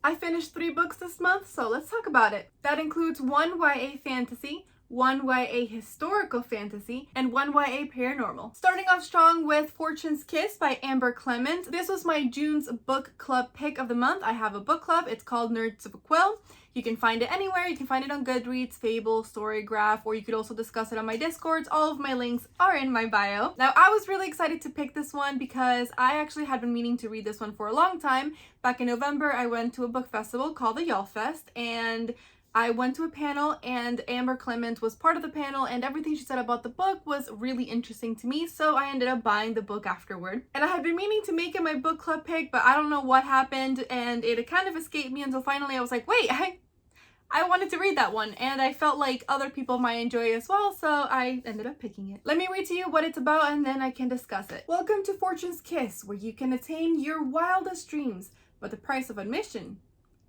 I finished 3 books this month, so let's talk about it. That includes one YA fantasy, one YA historical fantasy, and one YA paranormal. Starting off strong with Fortune's Kiss by Amber Clement. This was my June's book club pick of the month. I have a book club. It's called Nerds of a Quill. You can find it anywhere. You can find it on Goodreads, Fable, Storygraph, or you could also discuss it on my Discords. All of my links are in my bio. Now, I was really excited to pick this one because I actually had been meaning to read this one for a long time. Back in November, I went to a book festival called the Y'all Fest, and I went to a panel and Amber Clement was part of the panel, and everything she said about the book was really interesting to me, so I ended up buying the book afterward. And I had been meaning to make it my book club pick, but I don't know what happened, and it kind of escaped me until finally I was like, wait, I wanted to read that one, and I felt like other people might enjoy it as well, so I ended up picking it. Let me read to you what it's about, and then I can discuss it. Welcome to Fortune's Kiss, where you can attain your wildest dreams, but the price of admission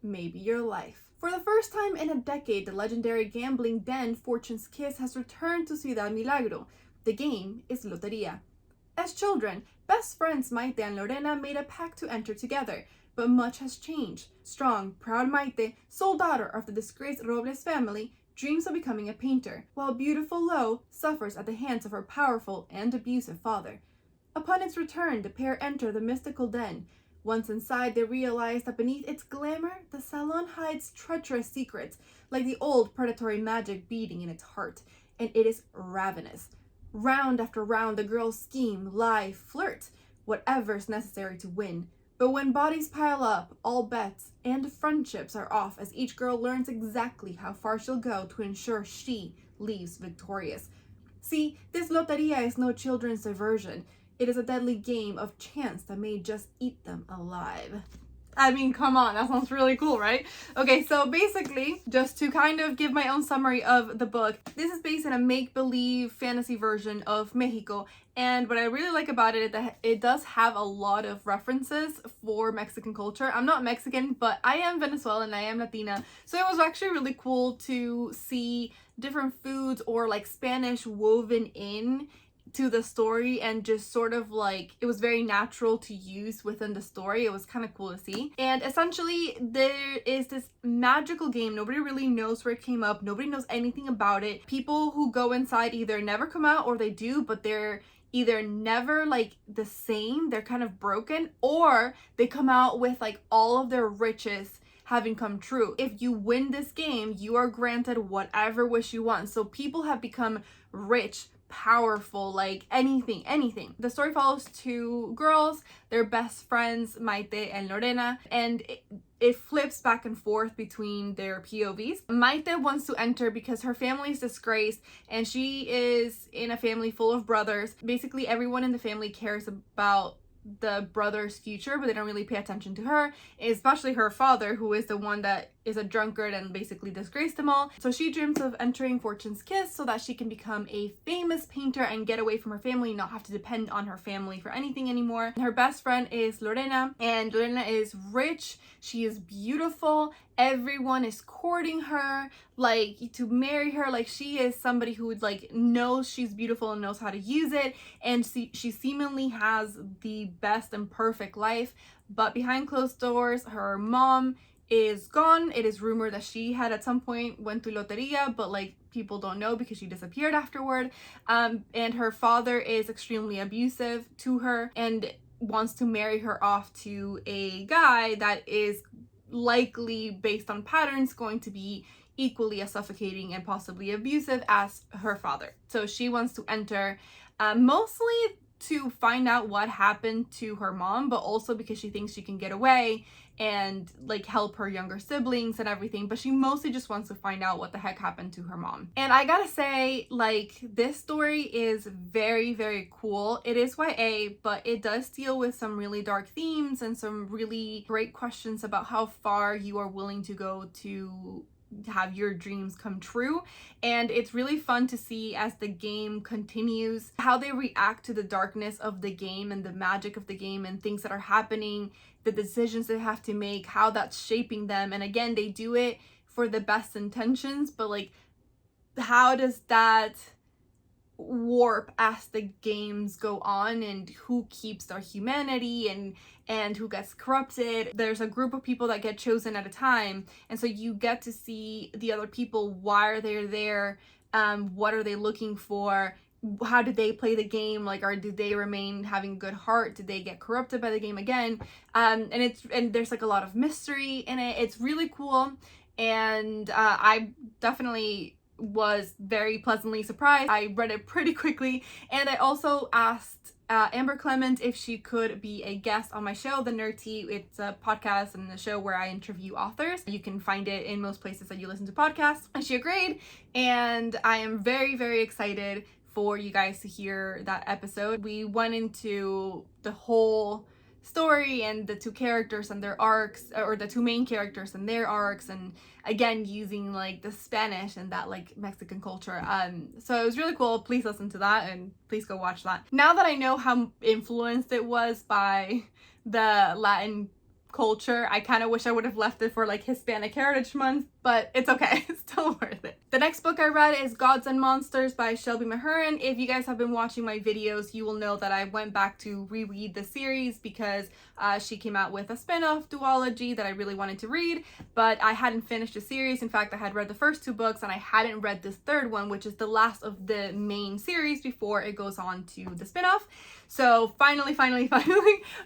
may be your life. For the first time in a decade, the legendary gambling den Fortune's Kiss has returned to Ciudad Milagro. The game is Loteria. As children, best friends Maite and Lorena made a pact to enter together, but much has changed. Strong, proud Maite, sole daughter of the disgraced Robles family, dreams of becoming a painter, while beautiful Lo suffers at the hands of her powerful and abusive father. Upon its return, the pair enter the mystical den. Once inside, they realize that beneath its glamour, the salon hides treacherous secrets, like the old predatory magic beating in its heart, and it is ravenous. Round after round, the girls scheme, lie, flirt, whatever's necessary to win. But when bodies pile up, all bets and friendships are off as each girl learns exactly how far she'll go to ensure she leaves victorious. See, this Loteria is no children's diversion. It is a deadly game of chance that may just eat them alive. I mean, come on, that sounds really cool, right? Okay, so basically, just to kind of give my own summary of the book, this is based in a make-believe fantasy version of Mexico, and what I really like about it is that it does have a lot of references for Mexican culture. I'm not Mexican, but I am Venezuelan, I am Latina, so it was actually really cool to see different foods or like Spanish woven in to the story, and just sort of like it was very natural to use within the story. It was kind of cool to see. And essentially there is this magical game. Nobody really knows where it came up. Nobody knows anything about it. People who go inside either never come out, or they do, but they're either never like the same, they're kind of broken, or they come out with like all of their riches having come true. If you win this game, you are granted whatever wish you want. So people have become rich, powerful, like anything. The story follows two girls, they're best friends, Maite and Lorena, and it flips back and forth between their POVs. Maite wants to enter because her family is disgraced, and she is in a family full of brothers. Basically, everyone in the family cares about the brother's future, but they don't really pay attention to her, especially her father, who is the one that is a drunkard and basically disgraced them all. So she dreams of entering Fortune's Kiss so that she can become a famous painter and get away from her family, not have to depend on her family for anything anymore. Her best friend is Lorena, and Lorena is rich, she is beautiful, everyone is courting her, like to marry her, like she is somebody who would like knows she's beautiful and knows how to use it, and she seemingly has the best and perfect life. But behind closed doors, her mom is gone. It is rumored that she had at some point went to Loteria, but like people don't know because she disappeared afterward. And her father is extremely abusive to her and wants to marry her off to a guy that is likely, based on patterns, going to be equally as suffocating and possibly abusive as her father. So she wants to enter, mostly to find out what happened to her mom, but also because she thinks she can get away and like help her younger siblings and everything, but she mostly just wants to find out what the heck happened to her mom. And I gotta say, like, this story is very, very cool. It is YA, but it does deal with some really dark themes and some really great questions about how far you are willing to go to have your dreams come true. And it's really fun to see as the game continues how they react to the darkness of the game and the magic of the game and things that are happening, the decisions they have to make, how that's shaping them. And again, they do it for the best intentions, but like how does that warp as the games go on, and who keeps their humanity and who gets corrupted. There's a group of people that get chosen at a time, and so you get to see the other people. Why are they there? What are they looking for? How did they play the game? Like, or did they remain having good heart? Did they get corrupted by the game again? And there's like a lot of mystery in it. It's really cool, and I definitely was very pleasantly surprised. I read it pretty quickly, and I also asked Amber Clement if she could be a guest on my show, The Nerd Tea. It's a podcast and a show where I interview authors. You can find it in most places that you listen to podcasts. And she agreed, and I am very, very excited for you guys to hear that episode. We went into the whole story and the two characters and their arcs, or the two main characters and their arcs, and again using like the Spanish and that like Mexican culture. So it was really cool. Please listen to that and please go watch that. Now that I know how influenced it was by the Latin culture, I kind of wish I would have left it for like Hispanic Heritage Month, but it's okay. It's still worth it. The next book I read is Gods and Monsters by Shelby Mahurin. If you guys have been watching my videos, you will know that I went back to reread the series because she came out with a spin-off duology that I really wanted to read, but I hadn't finished the series. In fact, I had read the first two books and I hadn't read this third one, which is the last of the main series before it goes on to the spin-off. So finally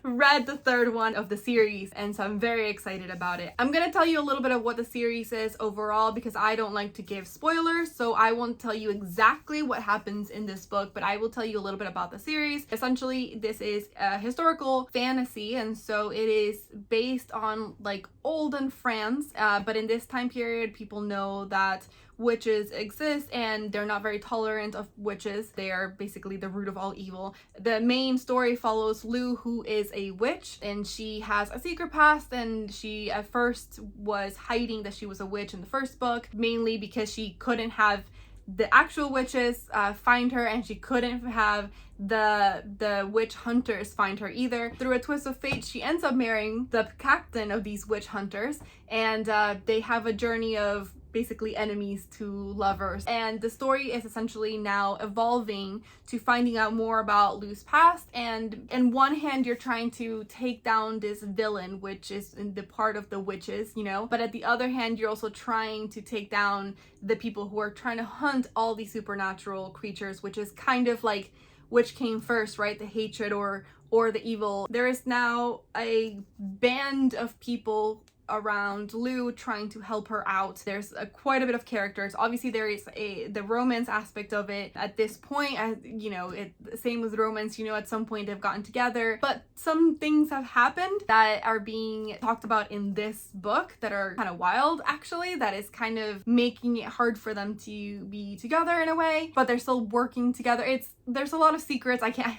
read the third one of the series, and so I'm very excited about it. I'm gonna tell you a little bit of what the series is overall because I don't like to give spoilers, so I won't tell you exactly what happens in this book, but I will tell you a little bit about the series. Essentially, this is a historical fantasy, and so it is based on like olden France, but in this time period, people know that witches exist and they're not very tolerant of witches. They are basically the root of all evil. The main story follows Lou, who is a witch, and she has a secret past, and she at first was hiding that she was a witch in the first book, mainly because she couldn't have the actual witches find her, and she couldn't have the witch hunters find her either. Through a twist of fate, she ends up marrying the captain of these witch hunters, and they have a journey of basically enemies to lovers. And the story is essentially now evolving to finding out more about Lou's past, and in one hand you're trying to take down this villain, which is in the part of the witches, you know, but at the other hand you're also trying to take down the people who are trying to hunt all these supernatural creatures, which is kind of like which came first, right? The hatred or the evil. There is now a band of people around Lou trying to help her out. There's quite a bit of characters. Obviously there is the romance aspect of it at this point. You know, same with romance, you know, at some point they've gotten together, but some things have happened that are being talked about in this book that are kind of wild, actually, that is kind of making it hard for them to be together in a way, but they're still working together. There's a lot of secrets. I can't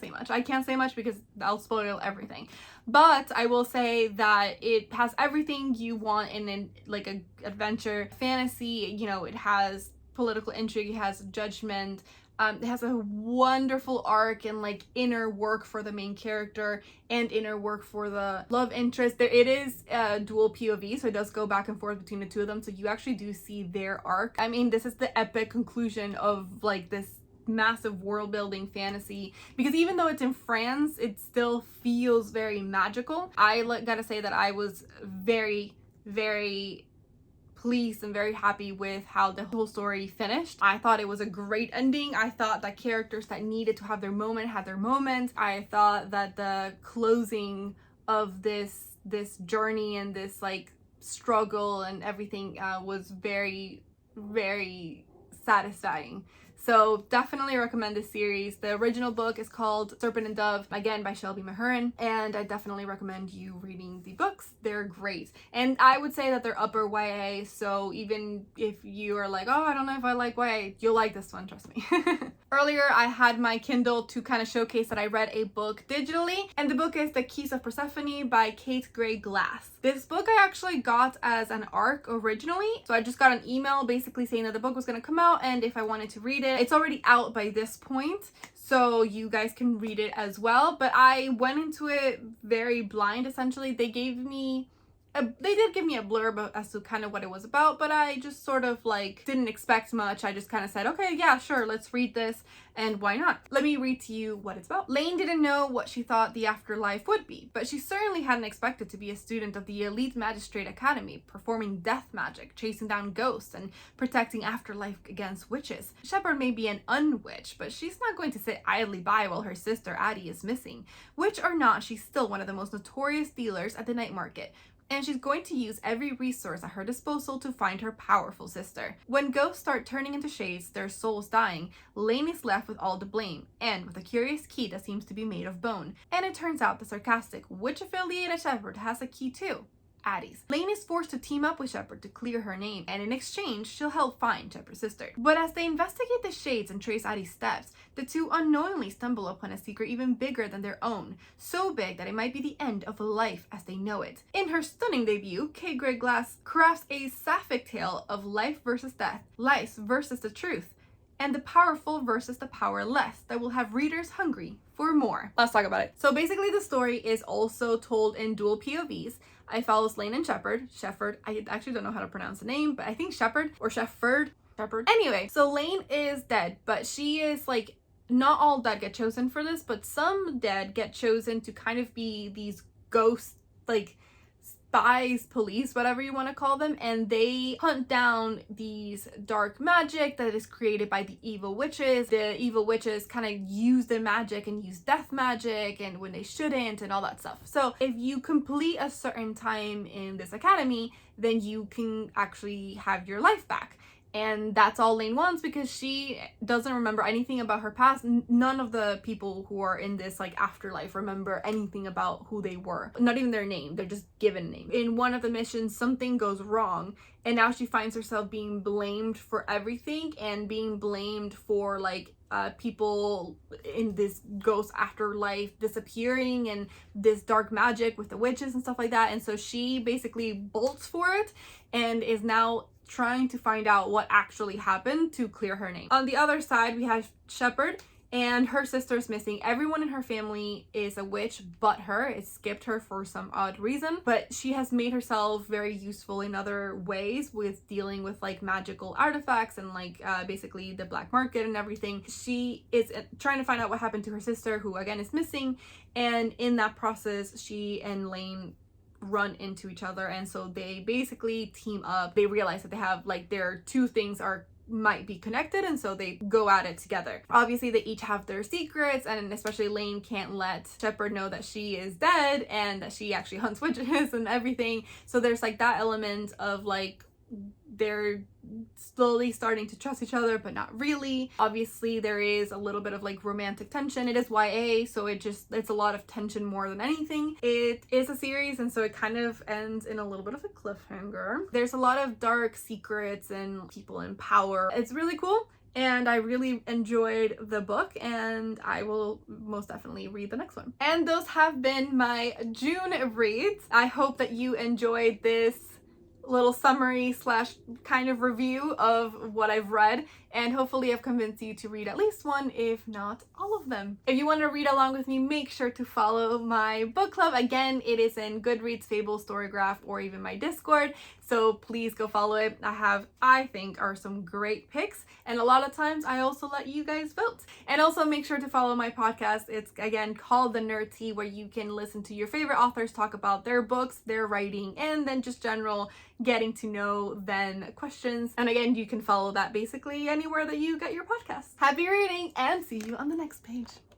say much. I can't say much because I'll spoil everything. But I will say that it has everything you want in like a adventure fantasy. You know, it has political intrigue, it has judgment, it has a wonderful arc and like inner work for the main character and inner work for the love interest. It is a dual POV, so it does go back and forth between the two of them, so you actually do see their arc. I mean, this is the epic conclusion of like this massive world building fantasy, because even though it's in France, it still feels very magical. I gotta say that I was very, very pleased and very happy with how the whole story finished. I thought it was a great ending. I thought that characters that needed to have their moment had their moment. I thought that the closing of this journey and this like struggle and everything was very, very satisfying. So definitely recommend this series. The original book is called Serpent and Dove, again by Shelby Mahurin, and I definitely recommend you reading the books. They're great. And I would say that they're upper YA, so even if you are like, oh, I don't know if I like YA, you'll like this one, trust me. Earlier, I had my Kindle to kind of showcase that I read a book digitally, and the book is The Keys of Persephone by Kate Gray Glass. This book I actually got as an ARC originally, so I just got an email basically saying that the book was going to come out and if I wanted to read it. It's already out by this point, so you guys can read it as well, but I went into it very blind essentially. They gave me they did give me a blurb as to kind of what it was about, but I just sort of like didn't expect much. I just kind of said, okay, yeah, sure, let's read this, and why not? Let me read to you what it's about. Lane didn't know what she thought the afterlife would be, but she certainly hadn't expected to be a student of the elite magistrate academy, performing death magic, chasing down ghosts, and protecting afterlife against witches. Shepard may be an unwitch, but she's not going to sit idly by while her sister Addie is missing. Witch or not, she's still one of the most notorious dealers at the night market, and she's going to use every resource at her disposal to find her powerful sister. When ghosts start turning into shades, their souls dying, Lane is left with all the blame, and with a curious key that seems to be made of bone. And it turns out the sarcastic witch-affiliated Shepard has a key too. Addie's. Lane is forced to team up with Shepard to clear her name, and in exchange, she'll help find Shepard's sister. But as they investigate the shades and trace Addie's steps, the two unknowingly stumble upon a secret even bigger than their own, so big that it might be the end of life as they know it. In her stunning debut, Kay Gray Glass crafts a sapphic tale of life versus death, life versus the truth, and the powerful versus the powerless that will have readers hungry for more. Let's talk about it. So basically the story is also told in dual POVs. I follows Lane and Shepard. I actually don't know how to pronounce the name, but I think Shepard or Shepard. Anyway, so Lane is dead, but she is like, not all dead get chosen for this, but some dead get chosen to kind of be these ghosts, like spies, police, whatever you want to call them, and they hunt down these dark magic that is created by the evil witches. The evil witches kind of use the magic and use death magic and when they shouldn't and all that stuff. So if you complete a certain time in this academy, then you can actually have your life back. And that's all Lane wants because she doesn't remember anything about her past. None of the people who are in this like afterlife remember anything about who they were. Not even their name. They're just given a name. In one of the missions, something goes wrong. And now she finds herself being blamed for everything and being blamed for like people in this ghost afterlife disappearing and this dark magic with the witches and stuff like that. And so she basically bolts for it and is now trying to find out what actually happened to clear her name. On the other side, we have Shepard, and her sister's missing. Everyone in her family is a witch but her. It skipped her for some odd reason, but she has made herself very useful in other ways with dealing with like magical artifacts and like basically the black market and everything. She is trying to find out what happened to her sister, who again is missing, and in that process she and Lane run into each other, and so they basically team up. They realize that they have like their two things might be connected, and so they go at it together. Obviously they each have their secrets, and especially Lane can't let Shepard know that she is dead and that she actually hunts witches and everything. So there's like that element of like they're slowly starting to trust each other, but not really. Obviously there is a little bit of like romantic tension. It is YA, so it's a lot of tension more than anything. It is a series, and so it kind of ends in a little bit of a cliffhanger. There's a lot of dark secrets and people in power. It's really cool, and I really enjoyed the book, and I will most definitely read the next one. And those have been my June reads. I hope that you enjoyed this little summary slash kind of review of what I've read, and hopefully I've convinced you to read at least one, if not all of them. If you want to read along with me, make sure to follow my book club. Again, it is in Goodreads, Fable, Storygraph, or even my Discord, so please go follow it. I think are some great picks, and a lot of times I also let you guys vote. And also make sure to follow my podcast. It's again called The Nerd Tea, where you can listen to your favorite authors talk about their books, their writing, and then just general getting to know then questions. And again, you can follow that basically anywhere that you get your podcasts. Happy reading, and see you on the next page.